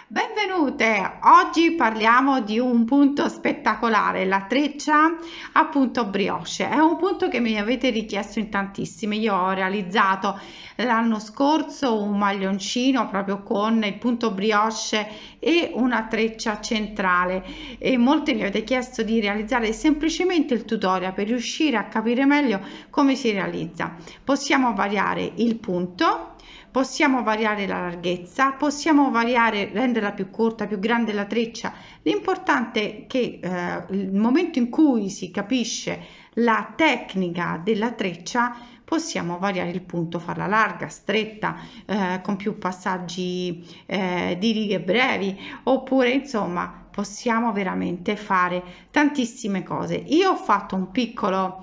Benvenute! Oggi parliamo di un punto spettacolare, la treccia a punto brioche. È un punto che mi avete richiesto in tantissimi. Io ho realizzato l'anno scorso un maglioncino proprio con il punto brioche e una treccia centrale e molte mi avete chiesto di realizzare semplicemente il tutorial per riuscire a capire meglio come si realizza. Possiamo variare il punto. Possiamo variare la larghezza, possiamo variare, renderla più corta, più grande la treccia. L'importante è che il momento in cui si capisce la tecnica della treccia, possiamo variare il punto, farla larga, stretta, con più passaggi di righe brevi, oppure insomma possiamo veramente fare tantissime cose. Io ho fatto un piccolo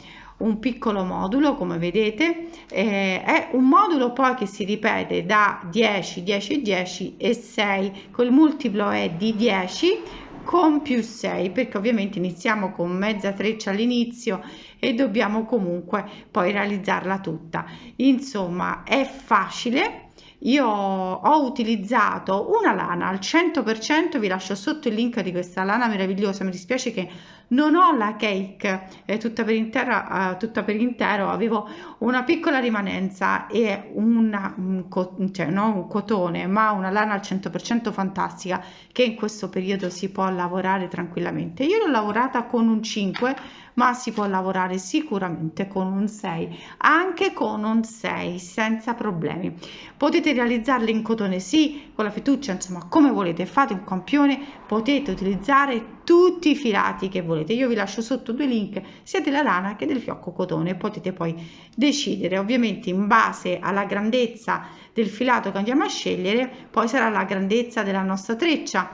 modulo, come vedete, è un modulo poi che si ripete da 10 10 10 e 6, col multiplo è di 10 con più 6, perché ovviamente iniziamo con mezza treccia all'inizio e dobbiamo comunque poi realizzarla tutta. Insomma, è facile. Io ho utilizzato una lana al 100%, vi lascio sotto il link di questa lana meravigliosa. Mi dispiace che non ho la cake tutta per intero, avevo una piccola rimanenza e un cotone, ma una lana al 100% fantastica che in questo periodo si può lavorare tranquillamente. Io l'ho lavorata con un 5, ma si può lavorare sicuramente con un 6, anche con un 6 senza problemi. Potete realizzarle in cotone, sì, con la fettuccia, insomma, come volete. Fate un campione, potete utilizzare tutti i filati che volete. Io vi lascio sotto due link sia della lana che del fiocco cotone, potete poi decidere ovviamente in base alla grandezza del filato che andiamo a scegliere, poi sarà la grandezza della nostra treccia,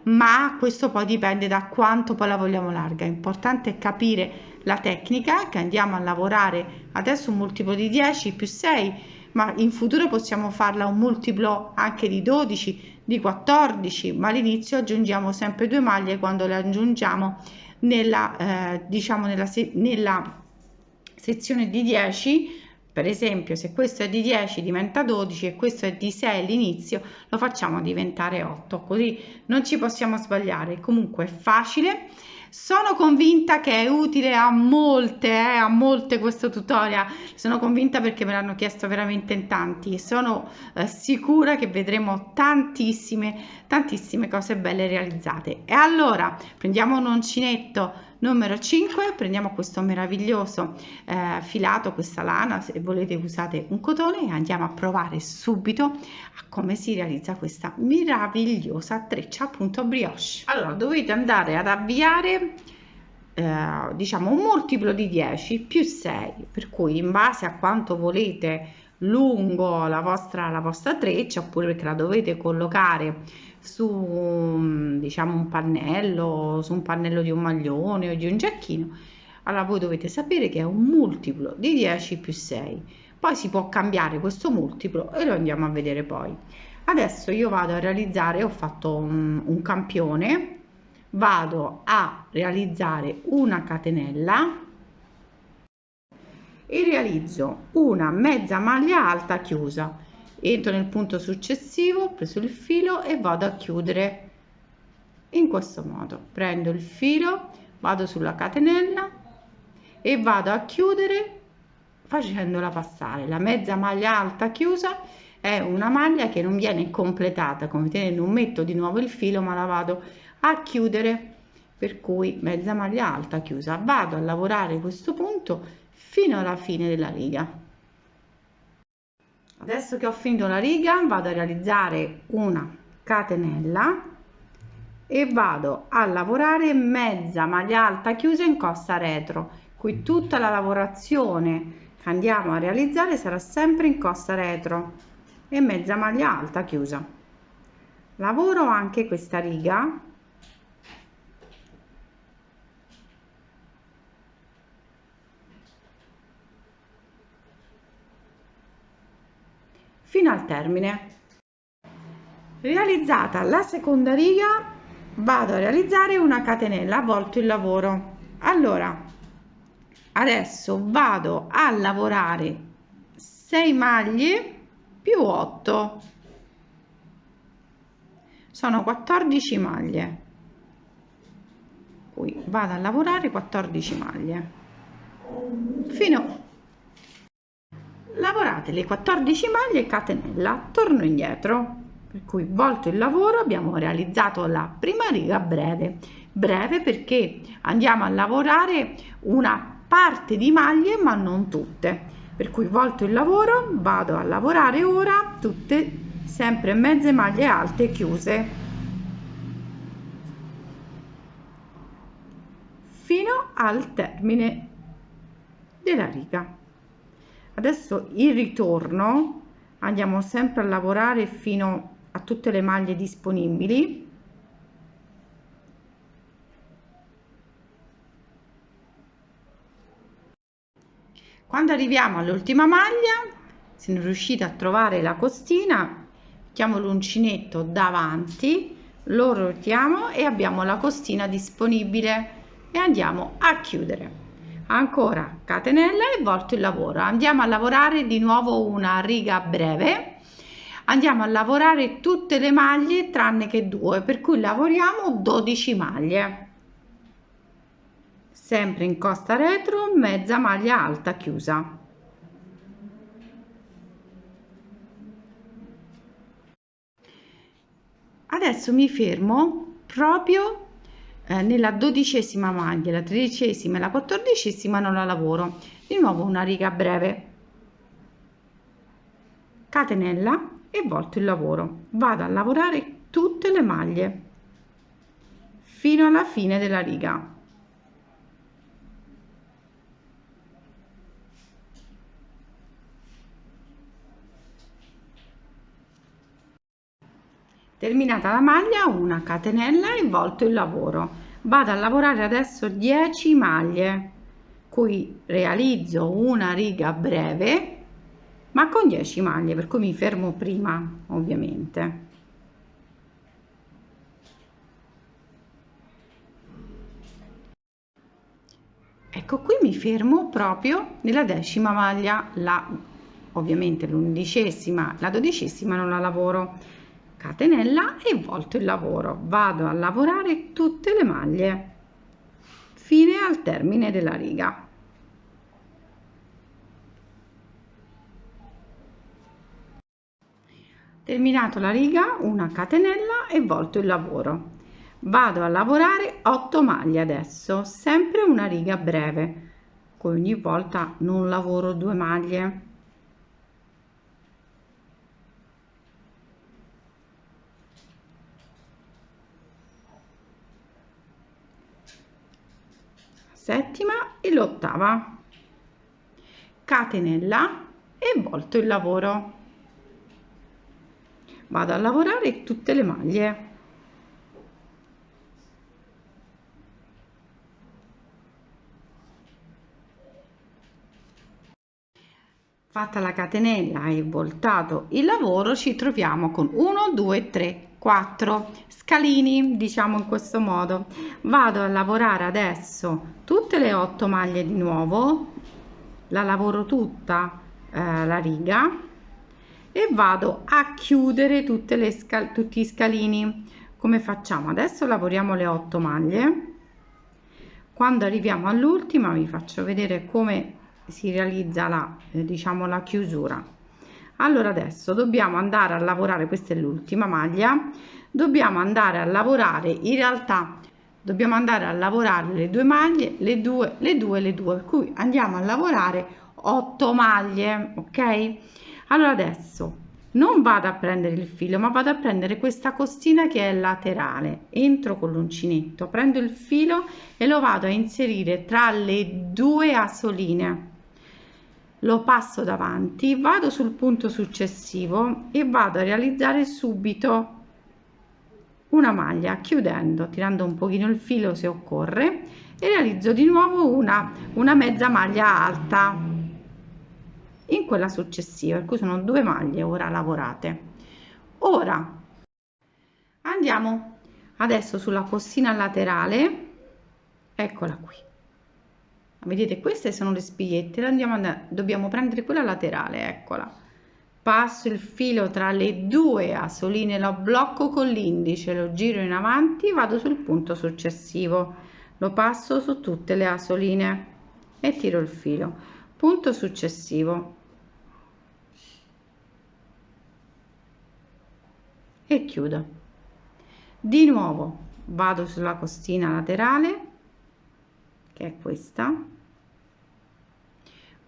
ma questo poi dipende da quanto poi la vogliamo larga. È importante capire la tecnica che andiamo a lavorare adesso, un multiplo di 10 più 6, ma in futuro possiamo farla un multiplo anche di 12, di 14, ma all'inizio aggiungiamo sempre due maglie quando le aggiungiamo nella nella sezione di 10. Per esempio, se questo è di 10 diventa 12 e questo è di 6 all'inizio, lo facciamo diventare 8, così non ci possiamo sbagliare. Comunque è facile. Sono convinta che è utile a molte questo tutorial. Sono convinta perché me l'hanno chiesto veramente in tanti e sono sicura che vedremo tantissime cose belle realizzate. E allora prendiamo un uncinetto numero 5, prendiamo questo meraviglioso filato, questa lana, se volete usate un cotone, e andiamo a provare subito a come si realizza questa meravigliosa treccia appunto brioche. Allora dovete andare ad avviare diciamo un multiplo di 10 più 6, per cui in base a quanto volete lungo la vostra treccia, oppure perché la dovete collocare su diciamo un pannello, su un pannello di un maglione o di un giacchino, allora voi dovete sapere che è un multiplo di 10 più 6. Poi si può cambiare questo multiplo e lo andiamo a vedere poi. Adesso io vado a realizzare, ho fatto un campione, vado a realizzare una catenella e realizzo una mezza maglia alta chiusa. Entro nel punto successivo, ho preso il filo e vado a chiudere in questo modo. Prendo il filo, vado sulla catenella e vado a chiudere facendola passare. La mezza maglia alta chiusa è una maglia che non viene completata, come vedete non metto di nuovo il filo ma la vado a chiudere, per cui mezza maglia alta chiusa. Vado a lavorare questo punto fino alla fine della riga. Adesso che ho finito la riga vado a realizzare una catenella e vado a lavorare mezza maglia alta chiusa in costa retro. Qui tutta la lavorazione che andiamo a realizzare sarà sempre in costa retro e mezza maglia alta chiusa. Lavoro anche questa riga fino al termine. Realizzata la seconda riga vado a realizzare una catenella, a volto il lavoro. Allora adesso vado a lavorare 6 maglie più 8 sono 14 maglie, qui vado a lavorare 14 maglie fino, lavorate le 14 maglie, catenella, torno indietro, per cui volto il lavoro, abbiamo realizzato la prima riga breve perché andiamo a lavorare una parte di maglie ma non tutte, per cui volto il lavoro, vado a lavorare ora tutte sempre mezze maglie alte chiuse fino al termine della riga. Adesso il ritorno andiamo sempre a lavorare fino a tutte le maglie disponibili. Quando arriviamo all'ultima maglia, se non riuscite a trovare la costina, mettiamo l'uncinetto davanti, lo rotiamo e abbiamo la costina disponibile e andiamo a chiudere. Ancora catenella e volto il lavoro, andiamo a lavorare di nuovo una riga breve, andiamo a lavorare tutte le maglie tranne che due, per cui lavoriamo 12 maglie, sempre in costa retro, mezza maglia alta chiusa. Adesso mi fermo proprio nella 12ª maglia, la 13ª e la 14ª non la lavoro, di nuovo una riga breve, catenella e volto il lavoro, vado a lavorare tutte le maglie fino alla fine della riga. Terminata la maglia, una catenella e volto il lavoro, vado a lavorare adesso 10 maglie, qui realizzo una riga breve ma con 10 maglie, per cui mi fermo prima ovviamente. Ecco, qui mi fermo proprio nella 10ª maglia, ovviamente l'11ª, la 12ª non la lavoro, catenella e volto il lavoro, vado a lavorare tutte le maglie fino al termine della riga. Terminato la riga, una catenella e volto il lavoro, vado a lavorare 8 maglie adesso, sempre una riga breve, ogni volta non lavoro 2 maglie. Settima e l'8ª, catenella e volto il lavoro, vado a lavorare tutte le maglie. Fatta la catenella e voltato il lavoro, ci troviamo con 1 2 3 4 scalini, diciamo in questo modo. Vado a lavorare adesso tutte le 8 maglie di nuovo, la lavoro tutta la riga e vado a chiudere tutti gli scalini. Come facciamo? Adesso lavoriamo le 8 maglie, quando arriviamo all'ultima vi faccio vedere come si realizza diciamo la chiusura. Allora adesso dobbiamo andare a lavorare, questa è l'ultima maglia, dobbiamo andare a lavorare, in realtà dobbiamo andare a lavorare le 2 maglie, le 2, per cui andiamo a lavorare 8 maglie, ok? Allora adesso non vado a prendere il filo, ma vado a prendere questa costina che è laterale, entro con l'uncinetto, prendo il filo e lo vado a inserire tra le 2 asoline, lo passo davanti, vado sul punto successivo e vado a realizzare subito una maglia chiudendo, tirando un pochino il filo se occorre, e realizzo di nuovo una mezza maglia alta in quella successiva, per cui sono 2 maglie ora lavorate. Ora andiamo adesso sulla costina laterale, eccola qui, vedete queste sono le spighette, dobbiamo prendere quella laterale, eccola, passo il filo tra le due asoline, lo blocco con l'indice, lo giro in avanti, vado sul punto successivo, lo passo su tutte le asoline e tiro il filo, punto successivo e chiudo. Di nuovo vado sulla costina laterale, che è questa,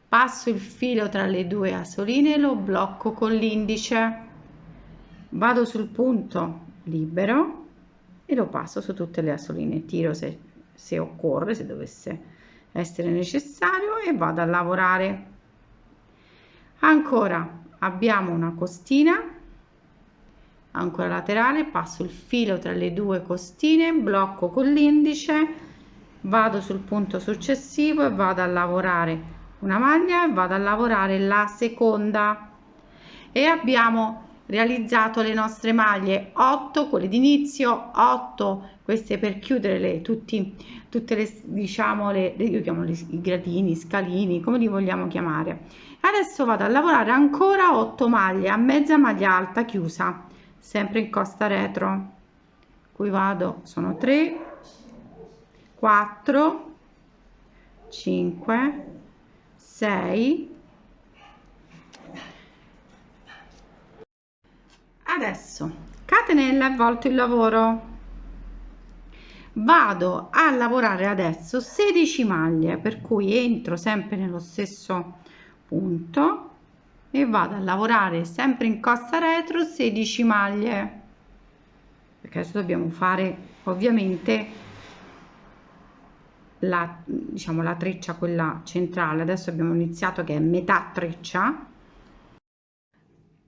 passo il filo tra le due asoline, lo blocco con l'indice, vado sul punto libero e lo passo su tutte le asoline, tiro se occorre, se dovesse essere necessario, e vado a lavorare. Ancora abbiamo una costina ancora laterale, passo il filo tra le due costine, blocco con l'indice, vado sul punto successivo e vado a lavorare una maglia e vado a lavorare la seconda, e abbiamo realizzato le nostre maglie 8, quelle d'inizio, 8 queste per chiudere tutte le, diciamo, io chiamo i gradini, scalini, come li vogliamo chiamare. Adesso vado a lavorare ancora 8 maglie a mezza maglia alta chiusa, sempre in costa retro. Qui vado, sono 3, 4, 5, 6. Adesso catenella e volto il lavoro, vado a lavorare adesso 16 maglie, per cui entro sempre nello stesso punto e vado a lavorare sempre in costa retro 16 maglie, perché adesso dobbiamo fare ovviamente la, diciamo, la treccia, quella centrale. Adesso abbiamo iniziato che è metà treccia.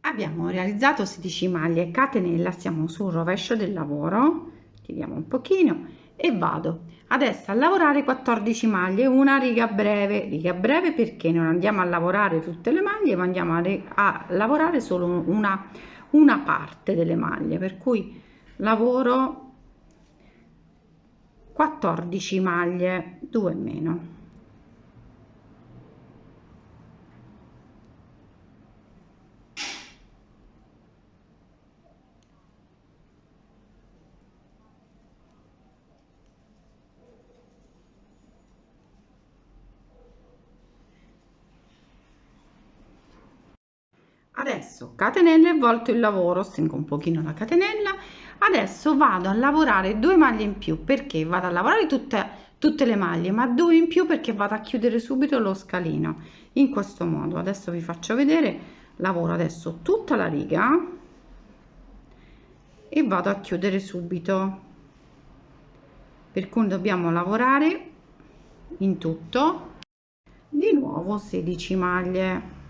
Abbiamo realizzato 16 maglie, catenella, siamo sul rovescio del lavoro, tiriamo un pochino e vado adesso a lavorare 14 maglie, una riga breve perché non andiamo a lavorare tutte le maglie, ma andiamo a lavorare solo una parte delle maglie, per cui lavoro 14 maglie, 2 meno. Adesso catenella e volto il lavoro, stringo un pochino la catenella. Adesso vado a lavorare 2 maglie in più, perché vado a lavorare tutte le maglie, ma 2 in più perché vado a chiudere subito lo scalino in questo modo. Adesso vi faccio vedere, lavoro adesso tutta la riga e vado a chiudere subito, per cui dobbiamo lavorare in tutto di nuovo 16 maglie.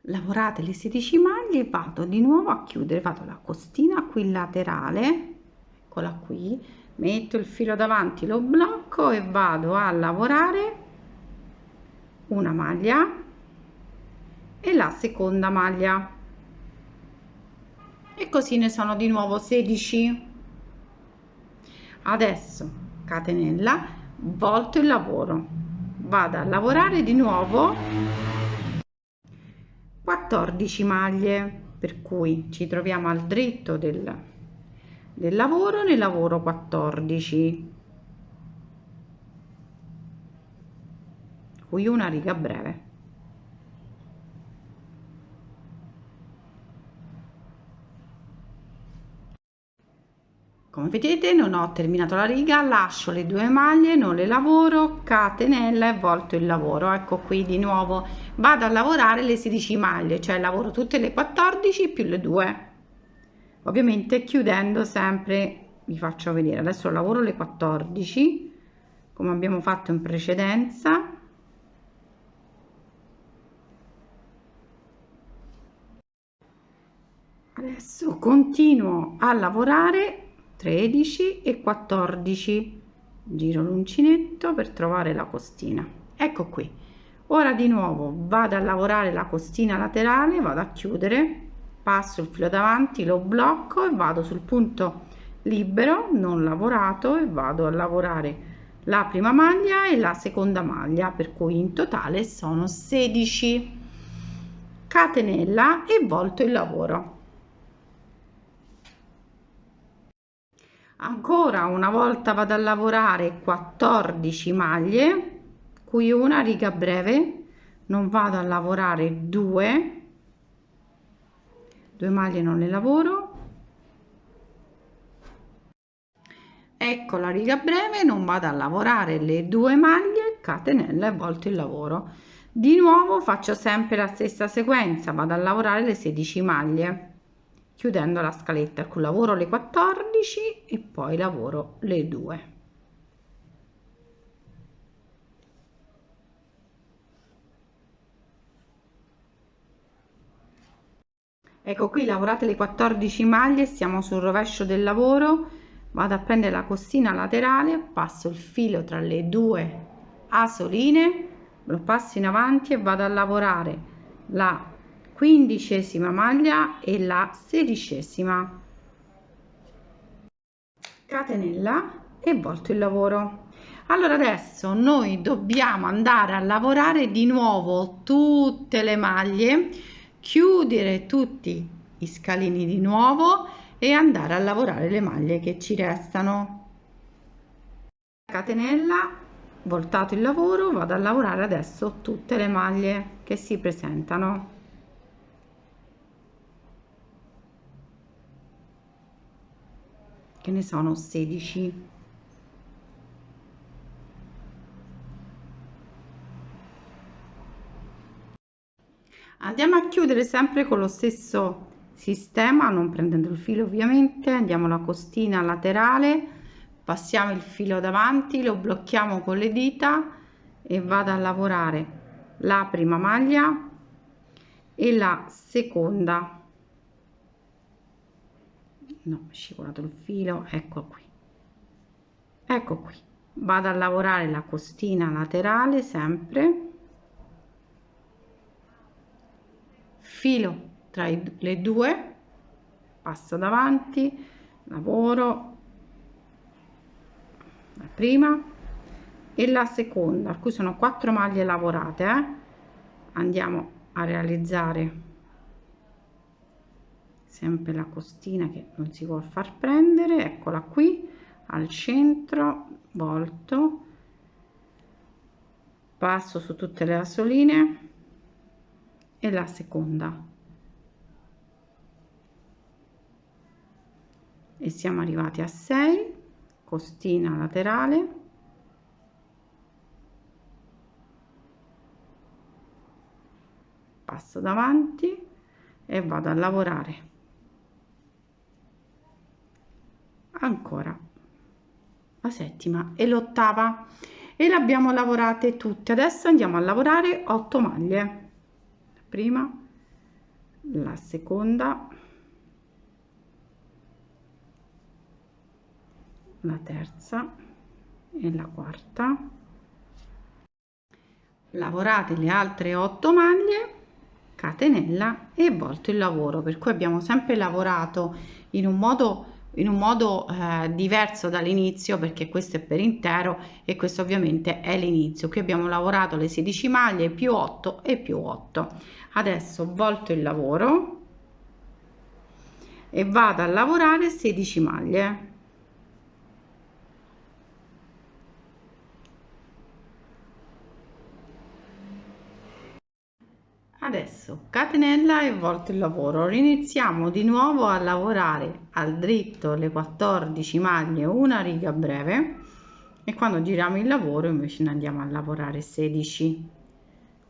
Lavorate le 16 maglie, vado di nuovo a chiudere, vado alla costina qui laterale, eccola qui, metto il filo davanti, lo blocco e vado a lavorare una maglia e la seconda maglia, e così ne sono di nuovo 16. Adesso catenella, volto il lavoro, vado a lavorare di nuovo 14 maglie, per cui ci troviamo al dritto del lavoro, ne lavoro 14, qui una riga breve. Come vedete non ho terminato la riga, lascio le 2 maglie, non le lavoro, catenella e volto il lavoro. Ecco qui di nuovo vado a lavorare le 16 maglie, cioè lavoro tutte le 14 più le 2, ovviamente chiudendo sempre. Vi faccio vedere, adesso lavoro le 14 come abbiamo fatto in precedenza. Adesso continuo a lavorare 13 e 14, giro l'uncinetto per trovare la costina, ecco qui. Ora di nuovo vado a lavorare la costina laterale, vado a chiudere, passo il filo davanti, lo blocco e vado sul punto libero non lavorato e vado a lavorare la prima maglia e la seconda maglia, per cui in totale sono 16. Catenella e volto il lavoro. Ancora una volta vado a lavorare 14 maglie, qui una riga breve, non vado a lavorare due maglie, non le lavoro. Ecco la riga breve, non vado a lavorare le 2 maglie, catenella e volto il lavoro. Di nuovo faccio sempre la stessa sequenza, vado a lavorare le 16 maglie chiudendo la scaletta, ecco, lavoro le 14 e poi lavoro le 2. Ecco qui lavorate le 14 maglie, stiamo sul rovescio del lavoro, vado a prendere la costina laterale, passo il filo tra le 2 asoline, lo passo in avanti e vado a lavorare la 15ª maglia e la 16ª. Catenella e volto il lavoro. Allora adesso noi dobbiamo andare a lavorare di nuovo tutte le maglie, chiudere tutti i scalini di nuovo e andare a lavorare le maglie che ci restano. Catenella, voltato il lavoro, vado a lavorare adesso tutte le maglie che si presentano. Che ne sono 16. Andiamo a chiudere sempre con lo stesso sistema, non prendendo il filo ovviamente, andiamo alla costina laterale, passiamo il filo davanti, lo blocchiamo con le dita e vado a lavorare la prima maglia e la seconda. No, è scivolato il filo, ecco qui, ecco qui, vado a lavorare la costina laterale sempre, filo tra le 2, passo davanti, lavoro la prima e la seconda, a cui sono 4 maglie lavorate, andiamo a realizzare sempre la costina che non si vuol far prendere, eccola qui al centro, volto, passo su tutte le asoline e la seconda e siamo arrivati a 6, costina laterale, passo davanti e vado a lavorare ancora la settima e l'ottava e le abbiamo lavorate tutte. Adesso andiamo a lavorare 8 maglie, la prima, la seconda, la terza e la quarta. Lavorate le altre 8 maglie, catenella e volto il lavoro, per cui abbiamo sempre lavorato in un modo diverso dall'inizio, perché questo è per intero e questo ovviamente è l'inizio. Qui abbiamo lavorato le 16 maglie più 8 e più 8. Adesso volto il lavoro e vado a lavorare 16 maglie. Adesso catenella e volto il lavoro, riniziamo di nuovo a lavorare al dritto le 14 maglie, una riga breve, e quando giriamo il lavoro invece ne andiamo a lavorare 16.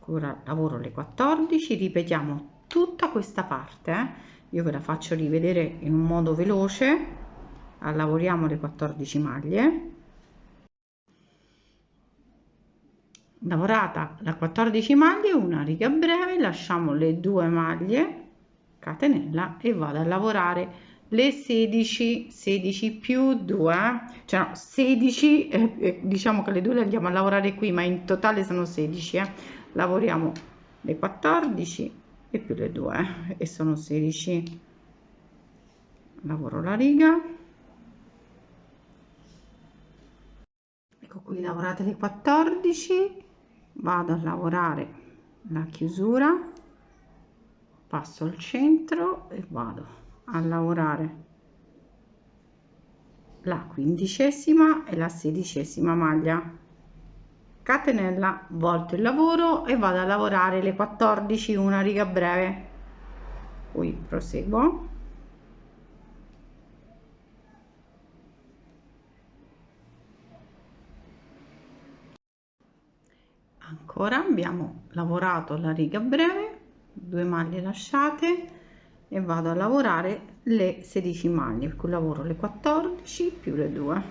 Ora lavoro le 14, ripetiamo tutta questa parte, io ve la faccio rivedere in un modo veloce. Lavoriamo le 14 maglie, lavorata la 14 maglie, una riga breve, lasciamo le 2 maglie, catenella e vado a lavorare le 16 più 2, cioè no, 16, diciamo che le 2 le andiamo a lavorare qui, ma in totale sono 16, lavoriamo le 14 e più le 2 e sono 16. Lavoro la riga, ecco qui, lavorate le 14, vado a lavorare la chiusura, passo al centro e vado a lavorare la 15ª e la 16ª maglia, catenella, volto il lavoro e vado a lavorare le 14, una riga breve, poi proseguo. Ancora abbiamo lavorato la riga breve, 2 maglie lasciate e vado a lavorare le 16 maglie, per cui lavoro le 14 più le 2.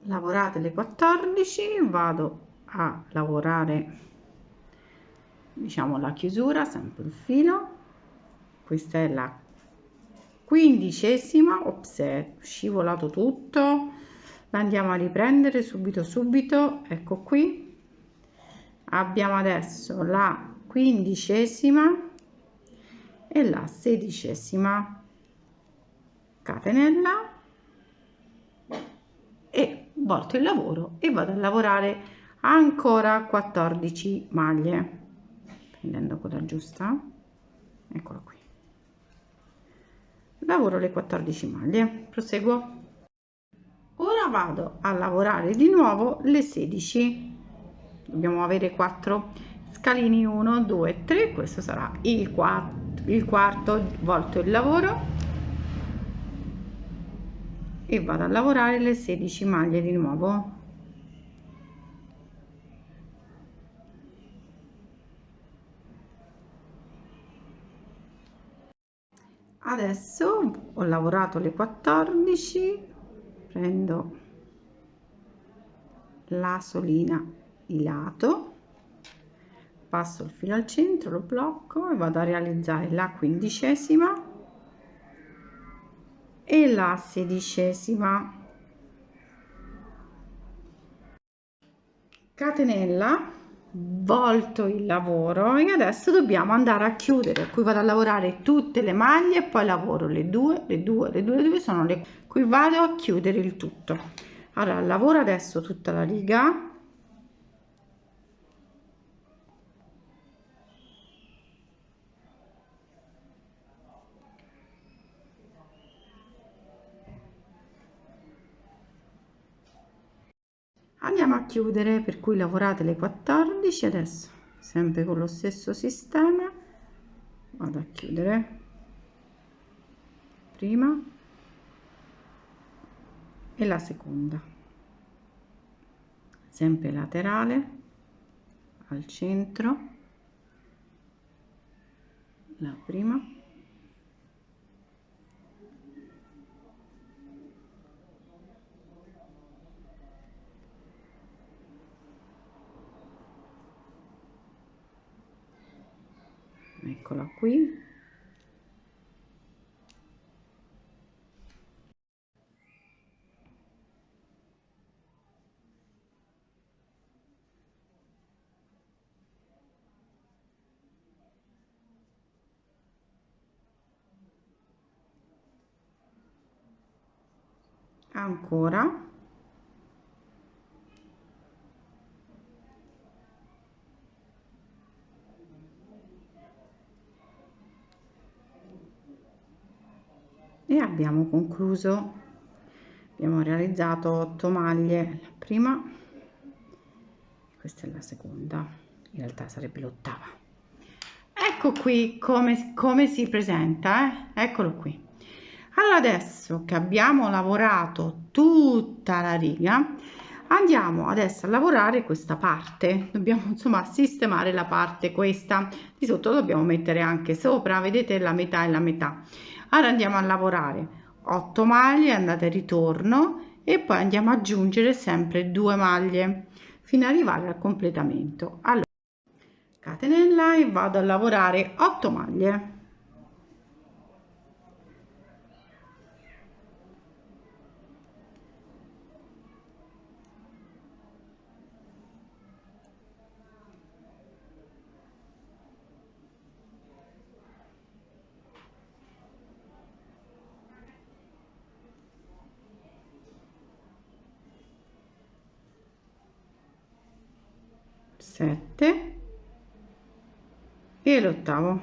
Lavorate le 14, vado a lavorare, diciamo, la chiusura, sempre il filo. Questa è la 15ª, ops, è scivolato tutto, la andiamo a riprendere subito, ecco qui, abbiamo adesso la 15ª e la 16ª, catenella e volto il lavoro e vado a lavorare ancora 14 maglie, prendendo quella giusta, eccola qui, lavoro le 14 maglie, proseguo. Ora vado a lavorare di nuovo le 16, dobbiamo avere 4 scalini, 1 2 3, questo sarà il quarto, volto il lavoro e vado a lavorare le 16 maglie di nuovo. Adesso ho lavorato le 14, prendo la solina di lato, passo il filo al centro, lo blocco e vado a realizzare la 15ª e la 16ª, catenella, volto il lavoro e adesso dobbiamo andare a chiudere, qui vado a lavorare tutte le maglie e poi lavoro le 2 sono le, qui vado a chiudere il tutto. Allora lavoro adesso tutta la riga, andiamo a chiudere, per cui lavorate le 14, adesso sempre con lo stesso sistema vado a chiudere prima e la seconda, sempre laterale al centro, la prima eccola qui, ancora e abbiamo concluso, abbiamo realizzato 8 maglie, la prima, questa è la seconda, in realtà sarebbe l'ottava. Ecco qui come si presenta, eccolo qui. Allora adesso che abbiamo lavorato tutta la riga, andiamo adesso a lavorare questa parte, dobbiamo insomma sistemare la parte questa di sotto, dobbiamo mettere anche sopra, vedete, la metà e la metà. Allora andiamo a lavorare 8 maglie, andate e ritorno e poi andiamo ad aggiungere sempre 2 maglie fino ad arrivare al completamento. Allora, catenella e vado a lavorare 8 maglie. 7 e l'8º.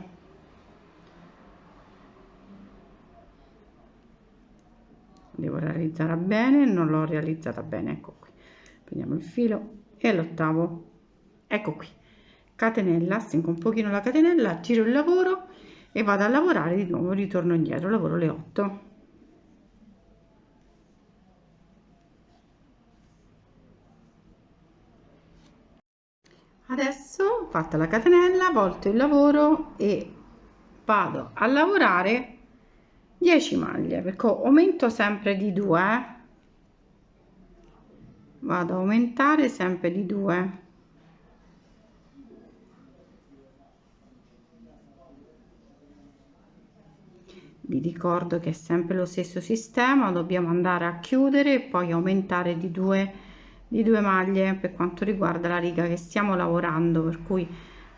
Devo realizzare bene, non l'ho realizzata bene, ecco qui. Prendiamo il filo e l'8º, ecco qui, catenella, stringo un pochino la catenella, tiro il lavoro e vado a lavorare di nuovo, ritorno indietro, lavoro le 8. Adesso, fatta la catenella, volto il lavoro e vado a lavorare 10 maglie, perché aumento sempre di 2, vado a aumentare sempre di 2. Vi ricordo che è sempre lo stesso sistema, dobbiamo andare a chiudere e poi aumentare di 2 maglie per quanto riguarda la riga che stiamo lavorando, per cui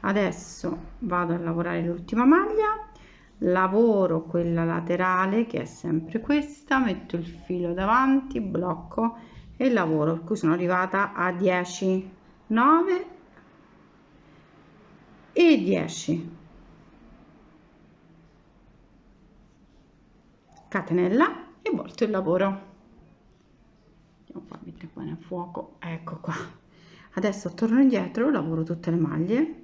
adesso vado a lavorare l'ultima maglia, lavoro quella laterale che è sempre questa, metto il filo davanti, blocco e lavoro, per cui sono arrivata a 10, 9 e 10. Catenella e volto il lavoro. Andiamo qua a mettere bene a fuoco, ecco qua. Adesso torno indietro, lavoro tutte le maglie.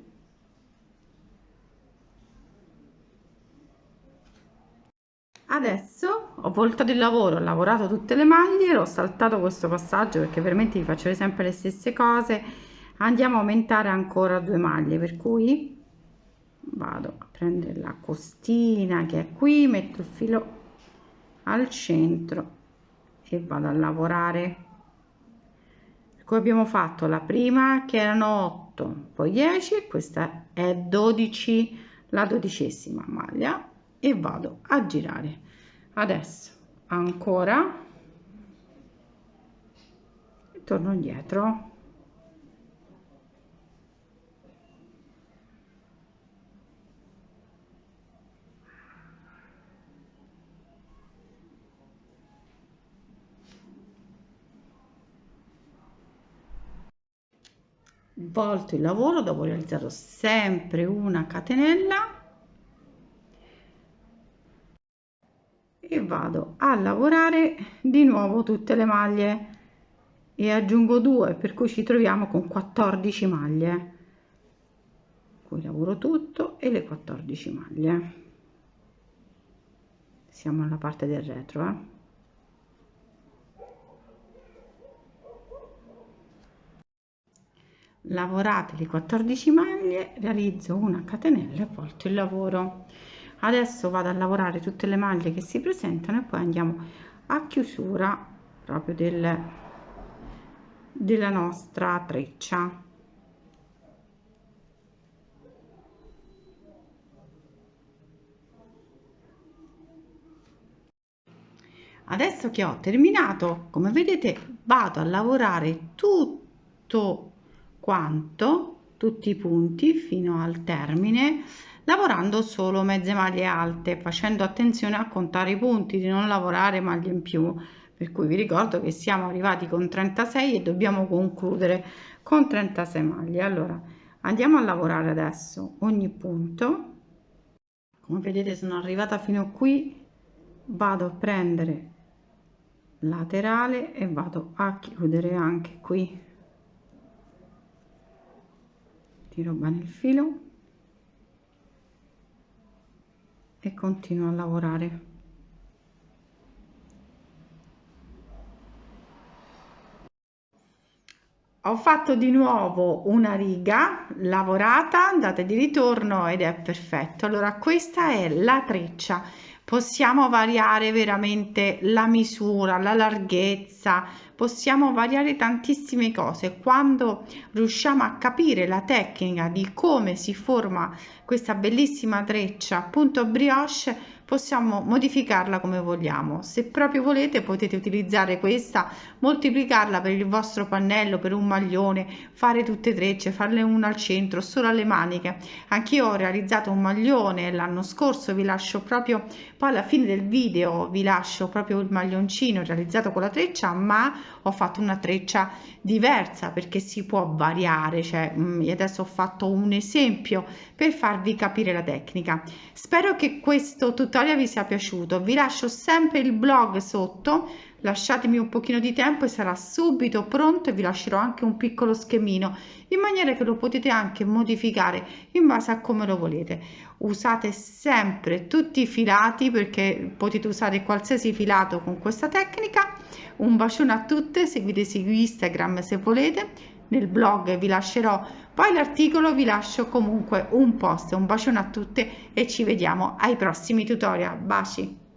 Adesso ho voltato il lavoro, ho lavorato tutte le maglie, ho saltato questo passaggio perché veramente vi faccio sempre le stesse cose. Andiamo a aumentare ancora 2 maglie, per cui vado a prendere la costina che è qui, metto il filo al centro e vado a lavorare. Per cui abbiamo fatto la prima che erano 8, poi 10 e questa è 12, la 12ª maglia, e vado a girare. Adesso ancora e torno indietro. Volto il lavoro dopo realizzato sempre una catenella e vado a lavorare di nuovo tutte le maglie e aggiungo 2, per cui ci troviamo con 14 maglie. Qui lavoro tutto e le 14 maglie. Siamo alla parte del retro, Lavorate le 14 maglie, realizzo una catenella e volto il lavoro. Adesso vado a lavorare tutte le maglie che si presentano e poi andiamo a chiusura proprio della nostra treccia. Adesso che ho terminato, come vedete, vado a lavorare tutto quanto, tutti i punti fino al termine, lavorando solo mezze maglie alte, facendo attenzione a contare i punti, di non lavorare maglie in più, per cui vi ricordo che siamo arrivati con 36 e dobbiamo concludere con 36 maglie. Allora andiamo a lavorare adesso ogni punto. Come vedete sono arrivata fino qui, vado a prendere laterale e vado a chiudere anche qui, tiro bene il filo e continuo a lavorare. Ho fatto di nuovo una riga lavorata, andata di ritorno ed è perfetto. Allora questa è la treccia, possiamo variare veramente la misura, la larghezza, possiamo variare tantissime cose. Quando riusciamo a capire la tecnica di come si forma questa bellissima treccia punto brioche, possiamo modificarla come vogliamo. Se proprio volete potete utilizzare questa, moltiplicarla per il vostro pannello, per un maglione, fare tutte trecce, farle una al centro, solo alle maniche. Anch'io ho realizzato un maglione l'anno scorso, vi lascio proprio, poi alla fine del video vi lascio proprio il maglioncino realizzato con la treccia, ma ho fatto una treccia diversa perché si può variare, cioè adesso ho fatto un esempio per farvi capire la tecnica. Spero che questo tutorial vi sia piaciuto, vi lascio sempre il blog sotto, lasciatemi un pochino di tempo e sarà subito pronto, e vi lascerò anche un piccolo schemino in maniera che lo potete anche modificare in base a come lo volete. Usate sempre tutti i filati, perché potete usare qualsiasi filato con questa tecnica. Un bacione a tutte, seguite su Instagram se volete, nel blog vi lascerò poi l'articolo, vi lascio comunque un post. Un bacione a tutte e ci vediamo ai prossimi tutorial. Baci!